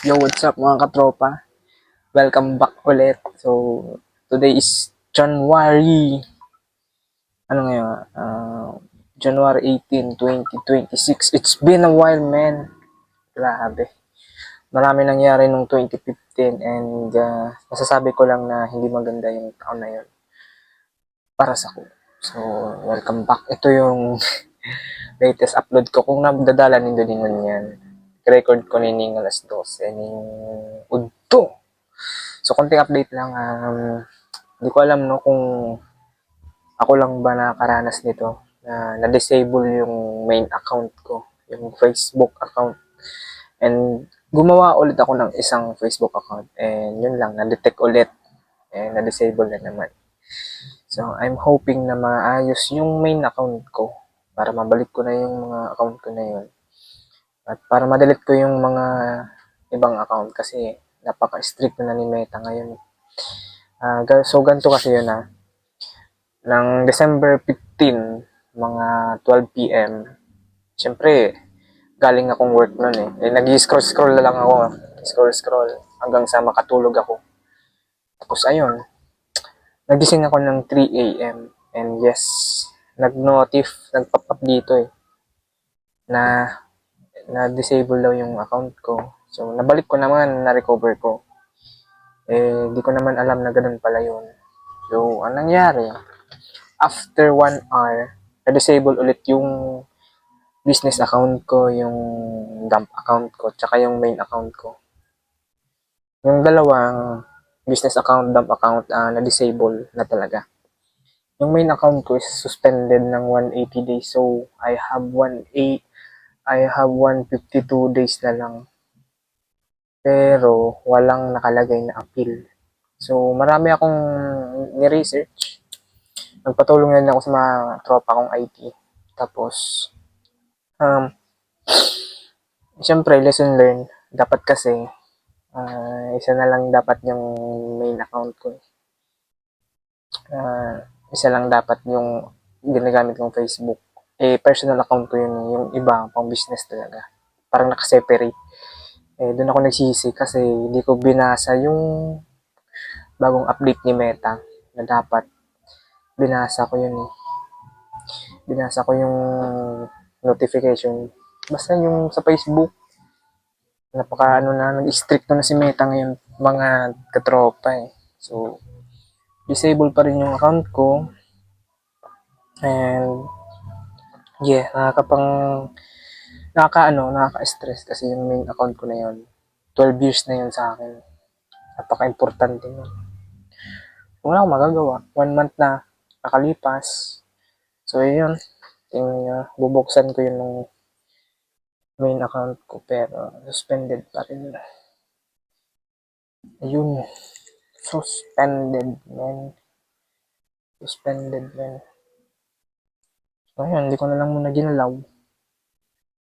Yo, what's up mga katropa? Welcome back ulit. So, today is January, ano ngayon? January 18, 2026. It's been a while, man. Grabe. Marami nangyari nung 2015 and masasabi ko lang na hindi maganda yung taon na yun para sa ko. So, welcome back. Ito yung latest upload ko. Kung nadadala nindo ningon yan, record ko nining alas 12 ning udto. So, konting update lang. Hindi ko alam no kung ako lang ba nakakaranas nito na na-disable yung main account ko, yung Facebook account. And gumawa ulit ako ng isang Facebook account. And yun lang, na-detect ulit. And na-disable na naman. So, I'm hoping na maayos yung main account ko para mabalik ko na yung mga account ko na yun. At para ma-delete ko yung mga ibang account kasi napaka-strict na ni Meta ngayon. So, ganito kasi yun ng December 15, mga 12 p.m. Siyempre, galing akong work noon eh. Nag-scroll-scroll na lang ako. Scroll-scroll hanggang sa makatulog ako. Tapos ayun, nagising ako ng 3 a.m. And yes, nag-pop up dito eh na na-disable daw yung account ko. So, nabalik ko naman, na-recover ko. Di ko naman alam na ganun pala yun. So, anong nangyari? After 1 hour, na-disable ulit yung business account ko, yung dump account ko, tsaka yung main account ko. Yung dalawang business account, dump account, na-disable na talaga. Yung main account ko is suspended ng 180 days. So, I have 152 days na lang. Pero, walang nakalagay na appeal. So, marami akong ni-research. Nagpatulong na ako sa mga tropa kong IT. Tapos, siyempre, lesson learned. Dapat kasi, isa na lang dapat yung main account ko. Isa lang dapat yung ginagamit kong Facebook. Personal account ko yun. Yung iba, pang business talaga. Parang nakaseparate. Doon ako nagsisi kasi hindi ko binasa yung bagong update ni Meta na dapat binasa ko yun eh. Binasa ko yung notification. Basta yung sa Facebook, nag-strict na si Meta ngayon mga katropa eh. So, disable pa rin yung account ko. And, yeah, nakaka-stress kasi yung main account ko na yun. 12 years na yun sa akin. Napaka-importante yun. Wala akong magagawa. 1 month na nakalipas. So, yun. Tingnan nyo, bubuksan ko yung main account ko pero suspended pa rin. Ayun. Suspended, man. Suspended, man. So, ayun. Hindi ko na lang muna ginalaw.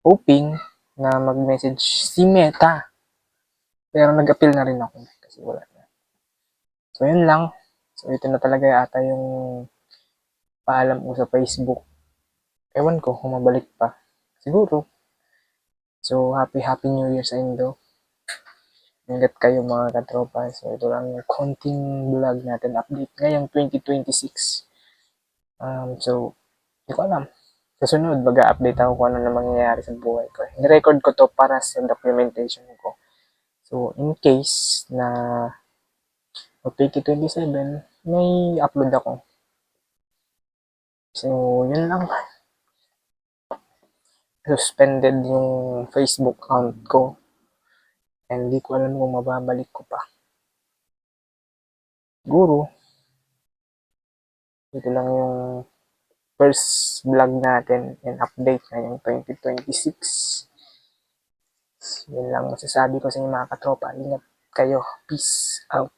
Hoping na mag-message si Meta. Pero nag-appeal na rin ako kasi wala na. So, yun lang. So, ito na talaga ata yung paalam ko sa Facebook. Ewan ko kung mabalik pa. Siguro. So, happy New Year sa Indo. Ingat kayo mga katropa. So, ito lang yung konting vlog natin. Update ngayong 2026. So, hindi ko alam. Sa sunod, baga-update ako kung ano na mangyayari sa buhay ko. Ni-record ko to para sa documentation ko. So, in case na 2027, may upload ako. So, yun lang. Suspended yung Facebook account ko. And hindi ko alam kung mababalik ko pa. Siguro, ito lang yung first vlog natin and update ngayong 2026. Yun lang masasabi ko sa inyo mga katropa. Ingat kayo. Peace out.